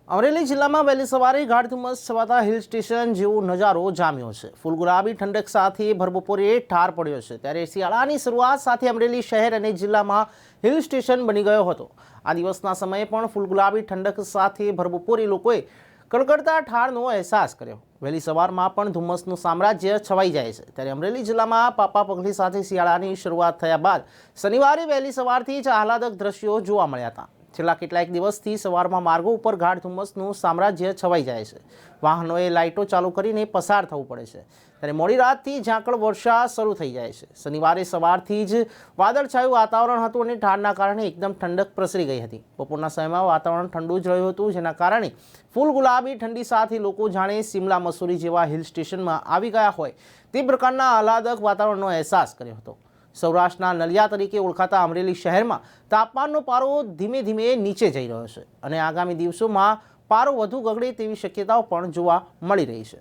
અમરેલી જિલ્લામાં વહેલી સવારે ગાઢ ધુમ્મસ છવાતા હિલ સ્ટેશન જેવો નજારો જામ્યો છે। ફૂલ ગુલાબી ઠંડક સાથે ભરબપોરે ઠાર પડ્યો છે, ત્યારે શિયાળાની શરૂઆત સાથે અમરેલી શહેર અને જિલ્લામાં હિલ સ્ટેશન બની ગયો હતો। આ દિવસના સમયે પણ ફૂલ ગુલાબી ઠંડક સાથે ભરબપોરે લોકોએ કડકડતા ઠારનો અહેસાસ કર્યો। વહેલી સવારમાં પણ ધુમ્મસનું સામ્રાજ્ય છવાઈ જાય છે, ત્યારે અમરેલી જિલ્લામાં પાપા પગલી સાથે શિયાળાની શરૂઆત થયા બાદ શનિવારે વહેલી સવારથી જ આહલાદક દ્રશ્યો જોવા મળ્યા હતા। છેલ્લા કેટલાક દિવસથી સવારમાં માર્ગો ઉપર ગાઢ ધુમ્મસનું સામ્રાજ્ય છવાઈ જાય છે। વાહનોએ લાઇટો ચાલુ કરીને પસાર થવું પડે છે, ત્યારે મોડી રાતથી ઝાકળ વર્ષા શરૂ થઈ જાય છે। શનિવારે સવારથી જ વાદળછાયું વાતાવરણ હતું અને ઠારના કારણે એકદમ ઠંડક પ્રસરી ગઈ હતી। બપોરના સમયમાં વાતાવરણ ઠંડુ જ રહ્યું હતું, જેના કારણે ફૂલ ગુલાબી ઠંડી સાથે લોકો જાણે સિમલા મસૂરી જેવા હિલ સ્ટેશનમાં આવી ગયા હોય તે પ્રકારના આહલાદક વાતાવરણનો અહેસાસ કર્યો હતો। સૌરાષ્ટ્રના નલિયા તરીકે ઓળખાતા અમરેલી શહેરમાં તાપમાનનો પારો ધીમે ધીમે નીચે જઈ રહ્યો છે અને આગામી દિવસોમાં પારો વધુ ગગડે તેવી શક્યતાઓ પણ જોવા મળી રહી છે।